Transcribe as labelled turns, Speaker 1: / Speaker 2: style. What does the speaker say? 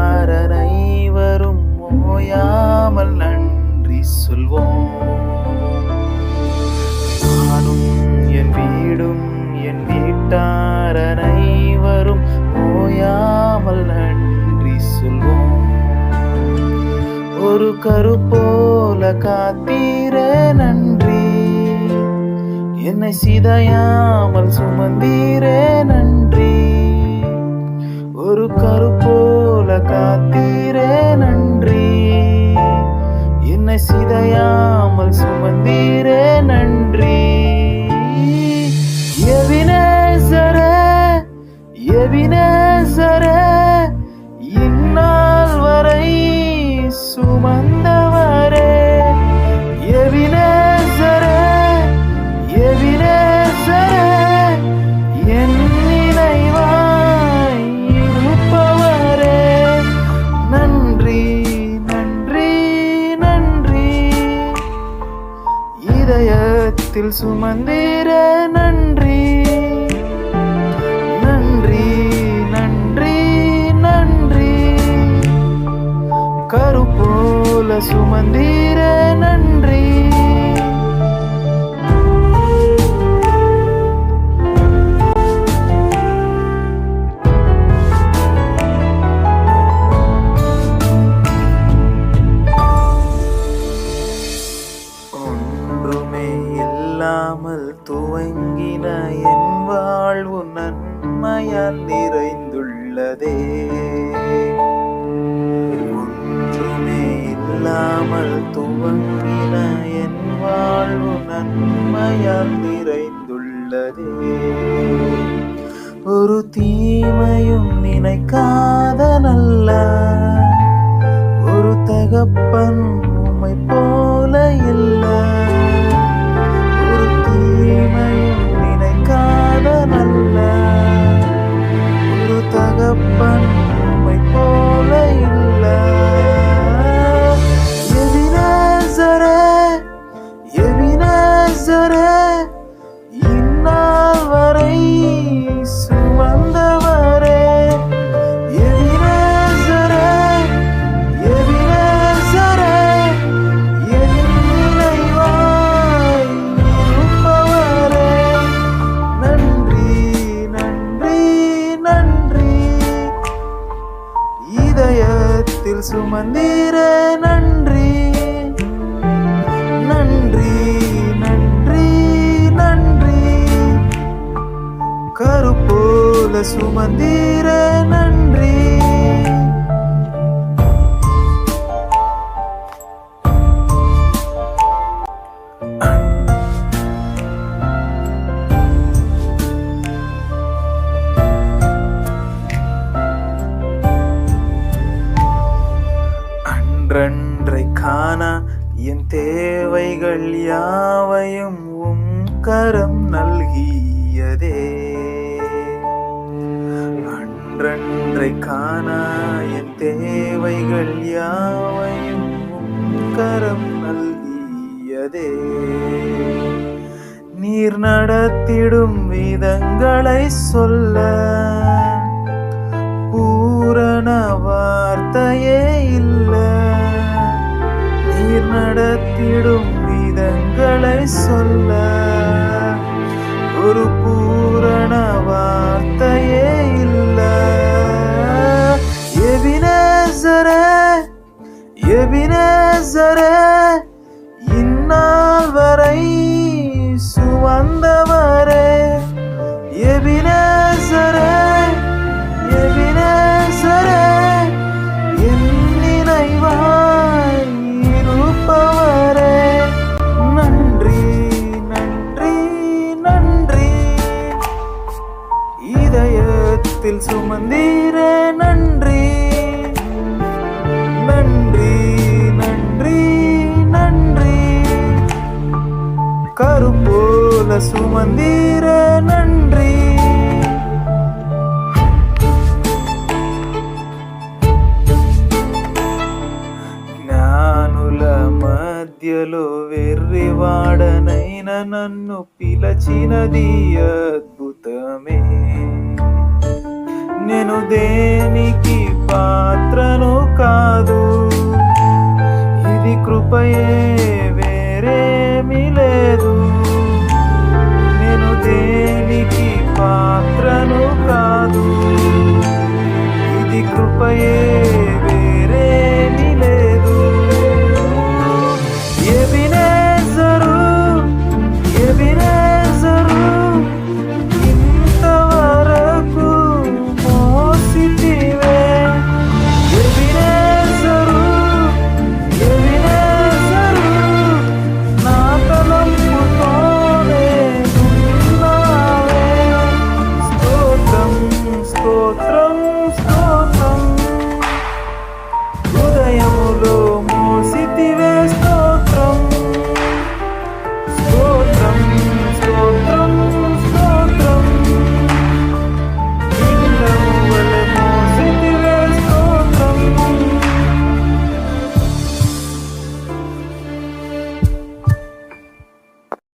Speaker 1: மீட்டார் அனைவரும் ஓயாமல் நன்றி சொல்வோம். நானும் என் வீடும் என் வீட்டார் அனைவரும் ஓயாமல் நன்றி சொல்வோம். ஒரு கரு போல காத்தீர நன்றி, என்னை சிதையாமல் சுமந்தீர நன்றி. ஒரு கரு போல காத்தீர நன்றி, என்னை சிதையாமல் சுமந்தீர நன்றி. எபினேசரே எபினேசரே, இந்நாள் வரை சுமந்தவரே. எபினேசரே எபினேசரே, என் நினைவாய் இருப்பவரே. நன்றி நன்றி நன்றி, இதயத்தில் சுமந்தீர நன்றி. நன்றி நன்றி நன்றி, கரு போல சுமந்தீர நன்றி. ஒன்றுமே இல்லாமல் துவங்கின என் வாழ்வு நன்மையால் நிறைந்துள்ளதே. ஒன்றுமே இல்லாமல் துவங்கின என் வாழ்வு நன்மையால் நிறைந்துள்ளதே. ஒரு தீமையும் நினைக்காத நல்ல ஒரு தகப்பன் உம்மை போல இல்ல. ஒரு தீமையும் நினைக்காத நல்ல ஒரு தகப்பன் உம்மை போல இல்ல. எபினேசரே எபினேசரே, இந்நாள் வரை சுமந்தவரே. எபினேசரே எபினேசரே, என் நினைவாய் இருப்பவரே. நன்றி நன்றி நன்றி, இதயத்தில் சுமந்தீர நன்றி. நன்றி நன்றி நன்றி, கரு போல சுமந்தீர நன்றி. அன்றன்றை காணா என் தேவைகள் யாவையும் உம் கரம் நல்கியதே. அன்றன்றை காணா என் தேவைகள் யாவையும் உம் கரம் நல்கியதே. நீர் நடத்திடும் விதங்களை சொல்ல பூரண வார்த்தையே இல்ல. நீர் நடத்திடும் விதங்களை சொல்ல ஒரு பூரண வார்த்தையே இல்ல. எபினேசரே எபினேசரே, இந்நாள் வரை சுமந்தவரே. எபினேசரே எபினேசரே, என் நினைவாய் இருப்பவரே. நன்றி நன்றி நன்றி, இதயத்தில் சுமந்தீர நன்றி. நன்றி நன்றி நன்றி, கரு போல சுமந்தீர நன்றி. జ్ఞానుల మధ్యలో వెర్రివాడనైన నన్ను పిలచినది అద్భుతమే. నేను దేనికి పాత్రను కృపయే వేరేమీ లేదు. నేను దేనికి పాత్రను కాదు, ఇది కృపయే